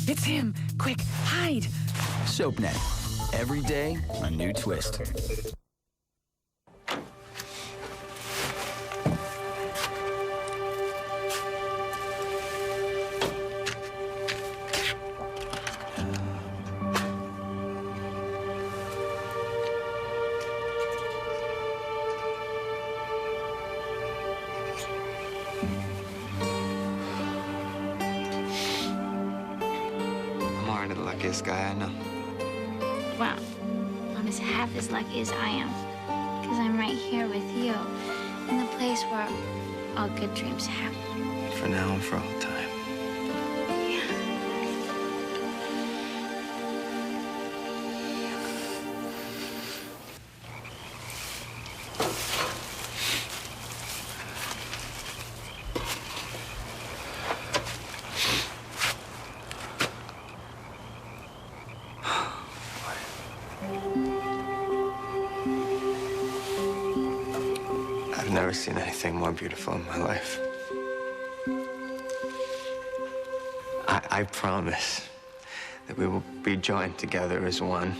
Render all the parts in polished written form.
It's him! Quick, hide! SoapNet. Every day, a new twist. I'm already the luckiest guy I know. Well, I'm as half as lucky as I am, because I'm right here with you, in the place where all good dreams happen. For now and for all time. I've never seen anything more beautiful in my life. I promise that we will be joined together as one.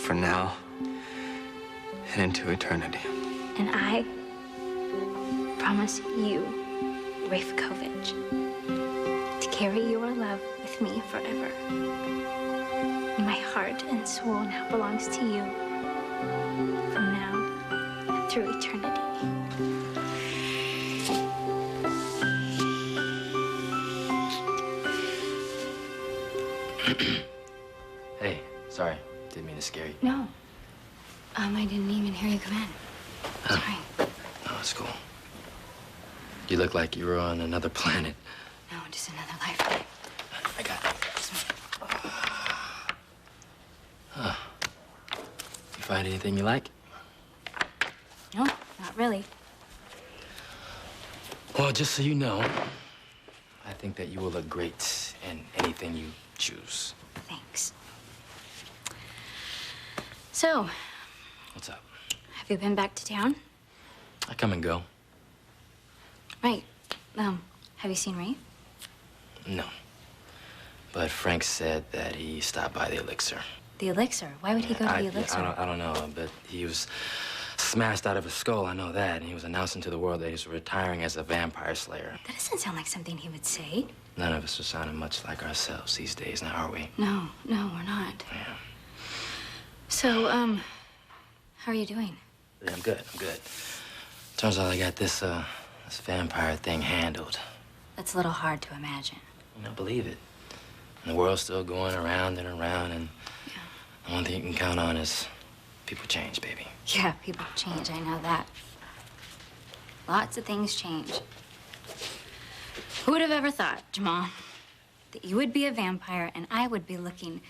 For now and into eternity. And I promise you, Rafkovich, to carry your love with me forever. My heart and soul now belongs to you. From now and through eternity. Hey, sorry. Didn't mean to scare you. No. I didn't even hear you come in. Sorry. No, it's cool. You look like you were on another planet. No, just another lifetime. I got it. Huh. You find anything you like? No, not really. Well, just so you know, I think that you will look great in anything you choose. Thanks. So, What's up? have you been back to town? I come and go. Right. Have you seen Ray? No. But Frank said that he stopped by the Elixir. The Elixir? Why would he go to the Elixir? I don't know, but he was smashed out of his skull, I know that. And he was announcing to the world that he's retiring as a vampire slayer. That doesn't sound like something he would say. None of us are sounding much like ourselves these days, now are we? No, we're not. Yeah. So, how are you doing? Yeah, I'm good. Turns out I got this vampire thing handled. That's a little hard to imagine. You know, believe it. And the world's still going around and around, and the one thing you can count on is people change, baby. Yeah, people change, I know that. Lots of things change. Who would have ever thought, Jamal, that you would be a vampire and I would be looking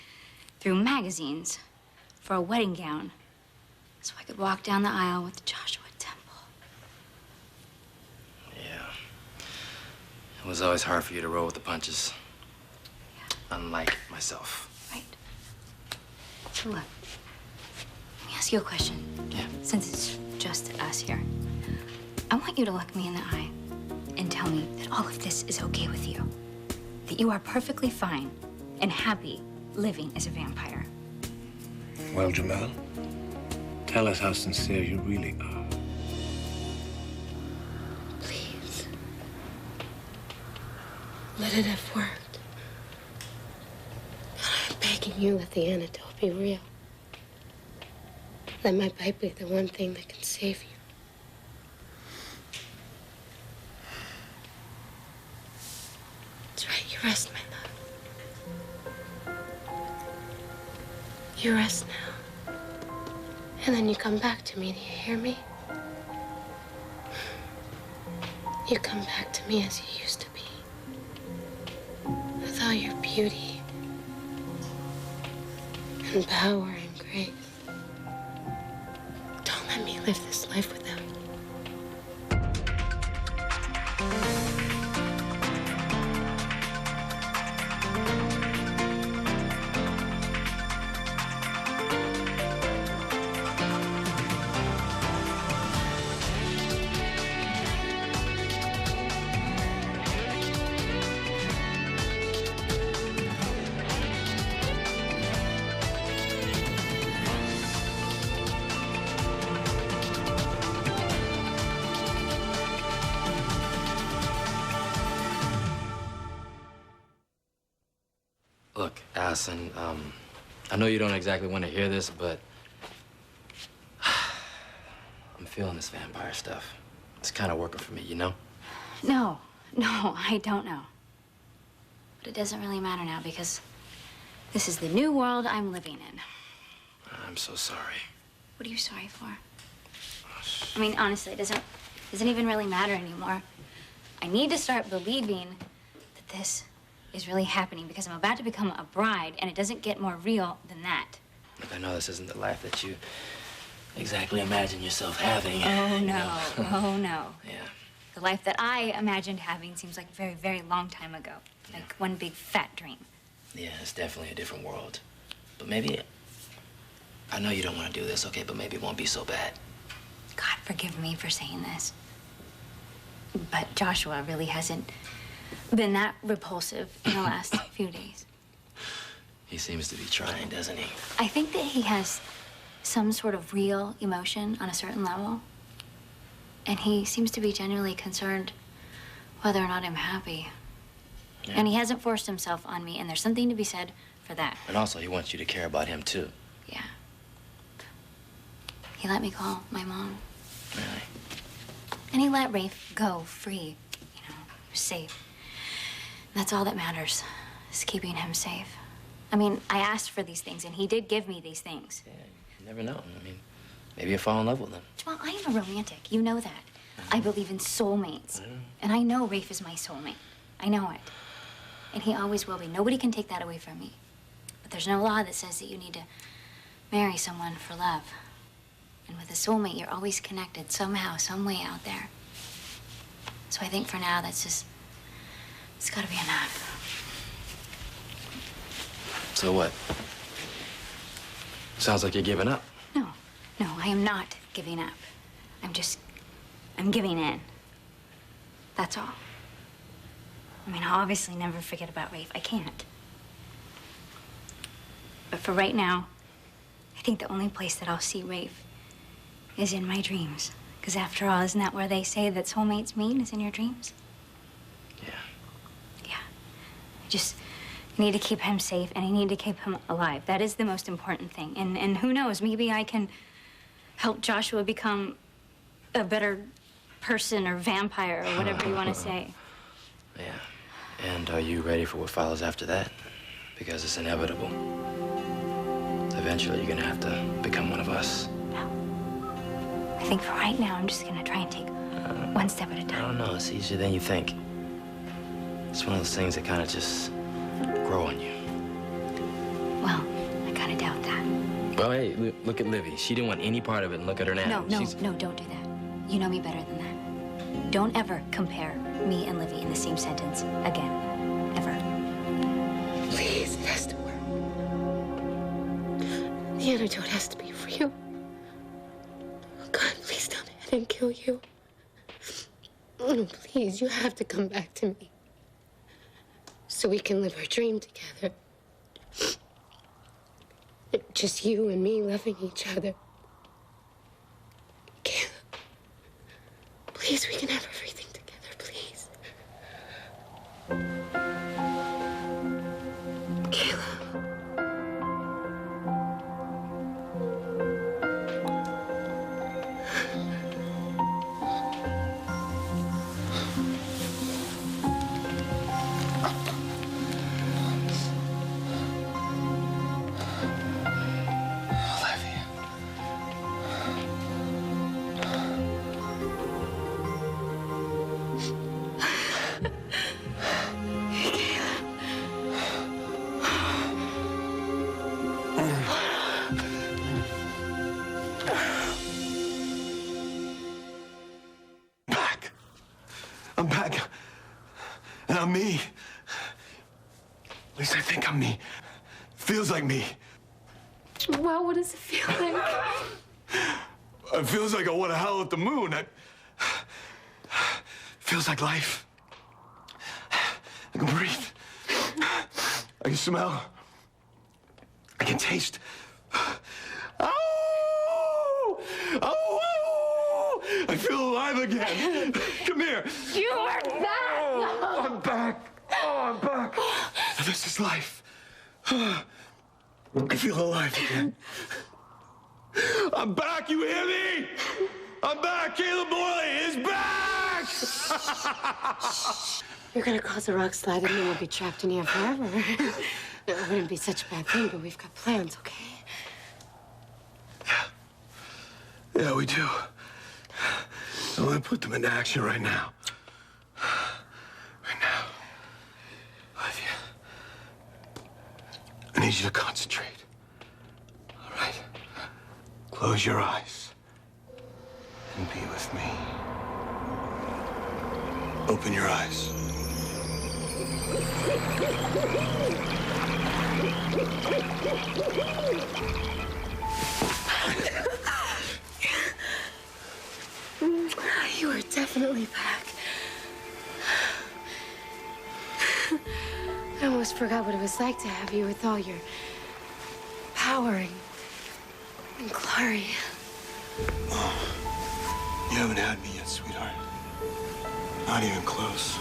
through magazines for a wedding gown so I could walk down the aisle with Joshua Temple? Yeah. It was always hard for you to roll with the punches. Yeah. Unlike myself. Right. So look, let me ask you a question. Yeah. Since it's just us here, I want you to look me in the eye and tell me that all of this is okay with you. That you are perfectly fine and happy living as a vampire. Well, Jamal, tell us how sincere you really are. Please. Let it have worked. I'm begging you, let the antidote be real. Let my bite be the one thing that can save you. That's right, you rest, my love. You rest now. And then you come back to me, do you hear me? You come back to me as you used to be. With all your beauty and power and grace. Don't let me live this life without you. Look, Allison, I know you don't exactly want to hear this, but I'm feeling this vampire stuff. It's kind of working for me, you know? No, I don't know. But it doesn't really matter now because this is the new world I'm living in. I'm so sorry. What are you sorry for? I mean, honestly, it doesn't even really matter anymore. I need to start believing that this is really happening because I'm about to become a bride, and it doesn't get more real than that. Look, I know this isn't the life that you exactly imagine yourself having. Oh, no. You know? Oh, no. Yeah. The life that I imagined having seems like a very, very long time ago. Like one big fat dream. Yeah, it's definitely a different world. But maybe, I know you don't want to do this, okay, but maybe it won't be so bad. God, forgive me for saying this. But Joshua really hasn't been that repulsive in the last few days. He seems to be trying, doesn't he? I think that he has some sort of real emotion on a certain level. And he seems to be genuinely concerned whether or not I'm happy. Yeah. And he hasn't forced himself on me, and there's something to be said for that. And also, he wants you to care about him, too. Yeah. He let me call my mom. Really? And he let Rafe go free. You know, he was safe. And that's all that matters, is keeping him safe. I mean, I asked for these things, and he did give me these things. Yeah, you never know. I mean, maybe you'll fall in love with him. Jamal, I am a romantic. You know that. I believe in soulmates. And I know Rafe is my soulmate. I know it. And he always will be. Nobody can take that away from me. But there's no law that says that you need to marry someone for love. And with a soulmate, you're always connected somehow, some way out there. So I think for now, it's gotta be enough. So what? Sounds like you're giving up. No, I am not giving up. I'm giving in. That's all. I mean, I'll obviously never forget about Rafe. I can't. But for right now, I think the only place that I'll see Rafe is in my dreams. Because after all, isn't that where they say that soulmates meet, is in your dreams? Yeah. Yeah. I just need to keep him safe, and I need to keep him alive. That is the most important thing. And who knows, maybe I can help Joshua become a better person or vampire or whatever you want to say. Yeah. And are you ready for what follows after that? Because it's inevitable. Eventually, you're gonna have to become one of us. No. I think for right now, I'm just gonna try and take one step at a I time. don't know. It's easier than you think. It's one of those things that kind of just grow on you. Well, I kind of doubt that. Well, hey, look at Livy. She didn't want any part of it, and look at her now. No, don't do that. You know me better than that. Don't ever compare me and Livy in the same sentence again. Ever. Please, it has to work. The antidote has to be real. Oh, God, please don't let him kill you. Oh, please, you have to come back to me. So we can live our dream together. Just you and me loving each other. Caleb, please, we can have everything together, please. Caleb. I'm back. And I'm me. At least I think I'm me. Feels like me. Well, what does it feel like? It feels like I want to howl at the moon. Feels like life. I can breathe. I can smell. I can taste. Oh! Oh! I feel alive again. Come here. You are back! Oh, I'm back. Oh, I'm back. This is life. I feel alive again. I'm back, you hear me? I'm back, Caleb Morley is back! You're gonna cause a rock slide and then we'll be trapped in here forever. It wouldn't be such a bad thing, but we've got plans, okay? Yeah, we do. I want to put them into action right now. Right now. Olivia, I need you to concentrate. All right? Close your eyes and be with me. Open your eyes. You are definitely back. I almost forgot what it was like to have you with all your power and glory. You haven't had me yet, sweetheart. Not even close.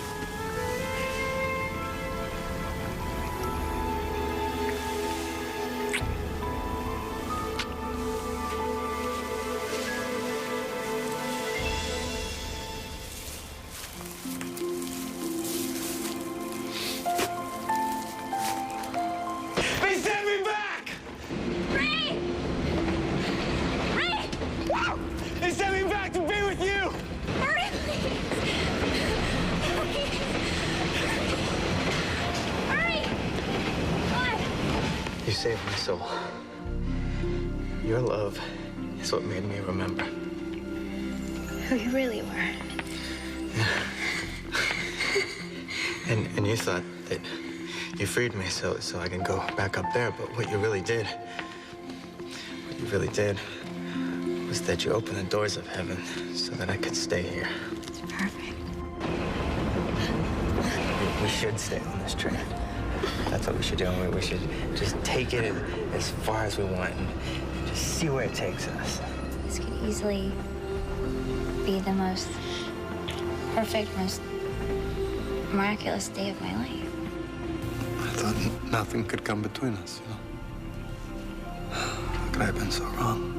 They sent me back! Ray! Ray! They sent me back to be with you! Hurry, please! Hurry! What? You saved my soul. Your love is what made me remember. Who you really were. And you thought that you freed me so I can go back up there, but what you really did was that you opened the doors of heaven so that I could stay here. It's perfect. We should stay on this train. That's what we should do. We should just take it as far as we want and just see where it takes us. This could easily be the most perfect, most miraculous day of my life. I thought nothing could come between us, you know? How could I have been so wrong?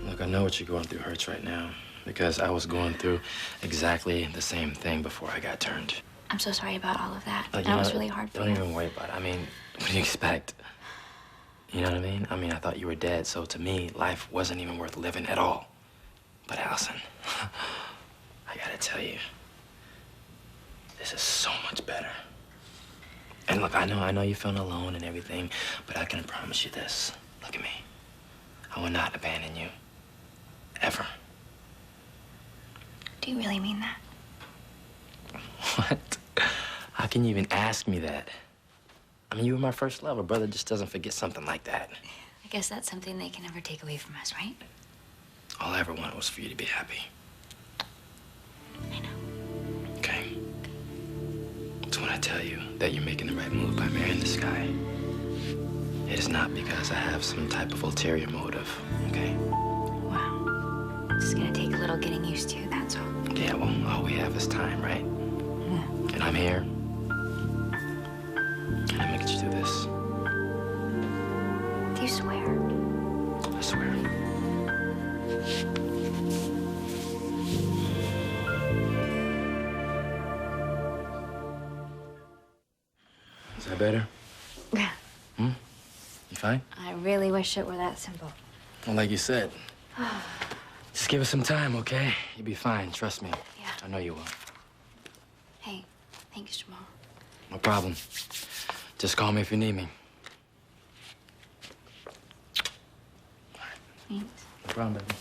Look, I know what you're going through hurts right now because I was going through exactly the same thing before I got turned. I'm so sorry about all of that. Like, That was really hard for Don't you. even worry about it. I mean, what do you expect? You know what I mean? I mean, I thought you were dead, so to me, life wasn't even worth living at all. But Allison, I gotta tell you, this is so much better. And look, I know you're feeling alone and everything, but I can promise you this. Look at me. I will not abandon you. Ever. Do you really mean that? What? How can you even ask me that? I mean, you were my first love. A brother just doesn't forget something like that. I guess that's something they can never take away from us, right? All I ever wanted was for you to be happy. I know. Okay? It's when I tell you that you're making the right move by marrying this guy. It is not because I have some type of ulterior motive, okay? Wow. It's gonna take a little getting used to, that's all. Yeah, well, all we have is time, right? Yeah. And I'm here. And I'm gonna get you through this. Do you swear? I swear. Is that better? Yeah. You fine? I really wish it were that simple. Well, like you said, just give us some time, okay? You'll be fine, trust me. Yeah. I know you will. Hey, thanks, Jamal. No problem. Just call me if you need me. Thanks. No problem, baby.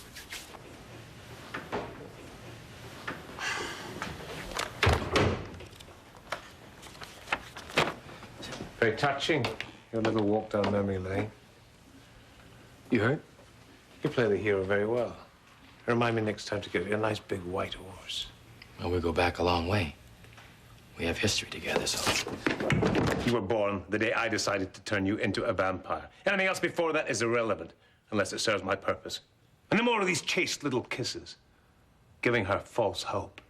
Very touching, your little walk down memory lane. You hurt? You play the hero very well. Remind me next time to get you a nice big white horse. Well, we go back a long way. We have history together, so... You were born the day I decided to turn you into a vampire. Anything else before that is irrelevant, unless it serves my purpose. And no more of these chaste little kisses, giving her false hope.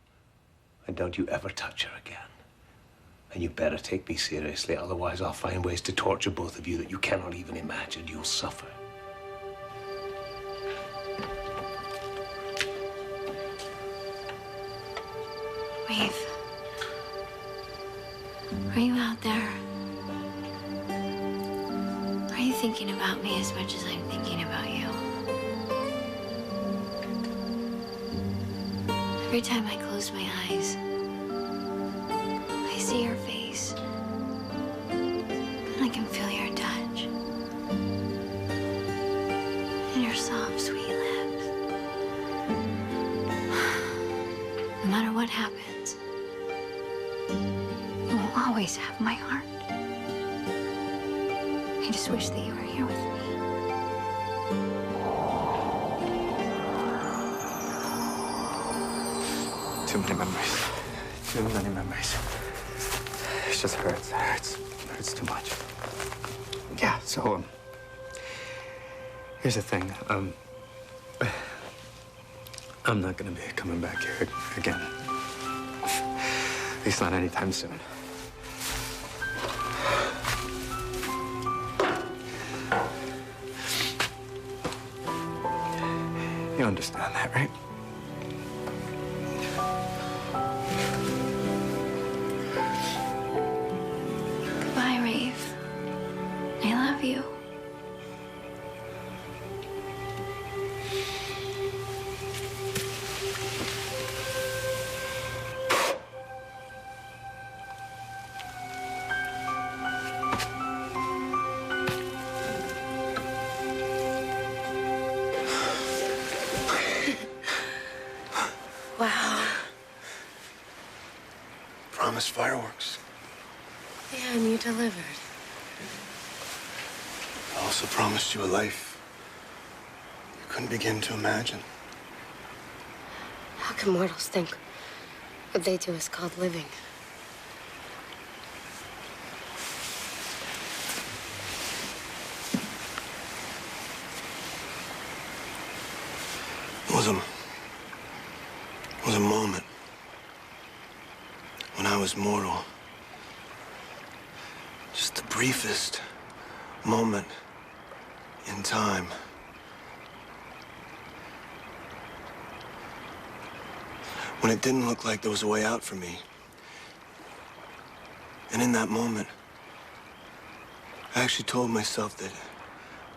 And don't you ever touch her again. And you better take me seriously, otherwise I'll find ways to torture both of you that you cannot even imagine. You'll suffer. Rafe, are you out there? Are you thinking about me as much as I'm thinking about you? Every time I close my eyes, I see your face. And I can feel your touch. And your soft, sweet lips. No matter what happens, you will always have my heart. I just wish that you were here with me. Too many memories. Too many memories. It just hurts. It hurts. It hurts too much. Yeah, so, here's the thing. I'm not gonna be coming back here again. At least not anytime soon. You understand that, right? Goodbye, Rafe. I love you. Wow. Promised fireworks. Yeah, and you delivered. I also promised you a life you couldn't begin to imagine. How can mortals think what they do is called living? It was a moment when I was mortal. Just the briefest moment in time. When it didn't look like there was a way out for me. And in that moment, I actually told myself that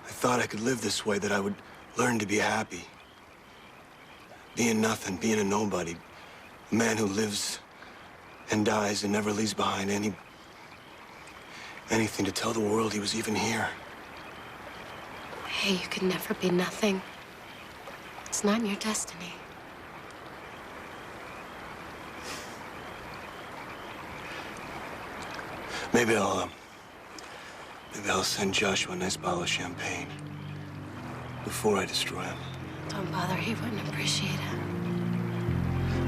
I thought I could live this way, that I would learn to be happy. Being nothing, being a nobody. A man who lives and dies and never leaves behind anything to tell the world he was even here. Hey, you can never be nothing. It's not in your destiny. Maybe I'll send Joshua a nice bottle of champagne before I destroy him. Don't bother, he wouldn't appreciate it.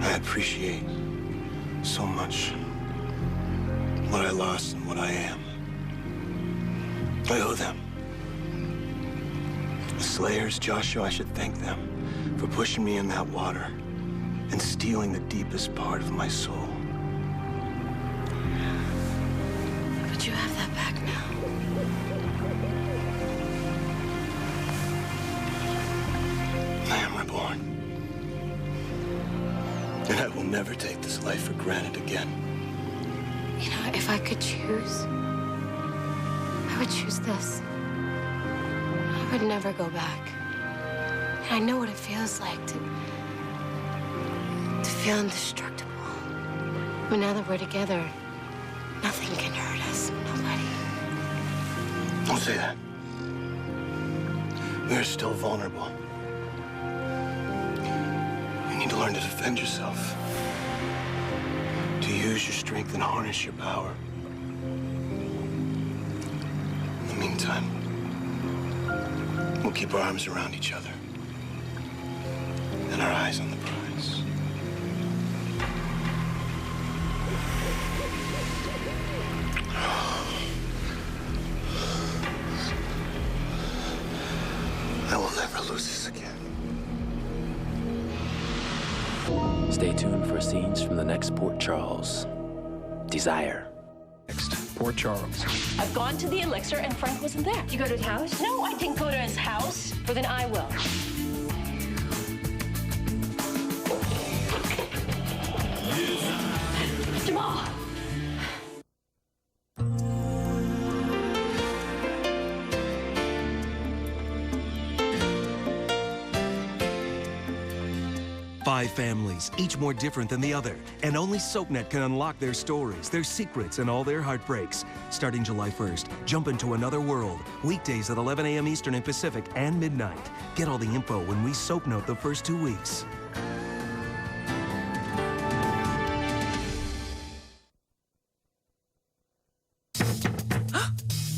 I appreciate so much what I lost and what I am. I owe them. The Slayers, Joshua, I should thank them for pushing me in that water and stealing the deepest part of my soul. But you have that back now. I am reborn. And I will never take this life for granted again. You know, if I could choose, I would choose this. I would never go back. And I know what it feels like to feel indestructible. But now that we're together, nothing can hurt us. Nobody. Don't say that. We are still vulnerable. You need to learn to defend yourself. To use your strength and harness your power. In the meantime, we'll keep our arms around each other. And our eyes on the prize. I will never lose this again. Stay tuned for scenes from the next Port Charles. Desire. Next, poor Charles. I've gone to the Elixir and Frank wasn't there. You go to his house? No, I didn't go to his house. Well, then I will. Jamal! Five families, each more different than the other. And only SoapNet can unlock their stories, their secrets, and all their heartbreaks. Starting July 1st, jump into another world. Weekdays at 11 a.m. Eastern and Pacific and midnight. Get all the info when we SoapNote the first 2 weeks.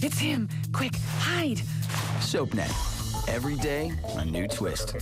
It's him. Quick, hide. SoapNet. Every day, a new twist.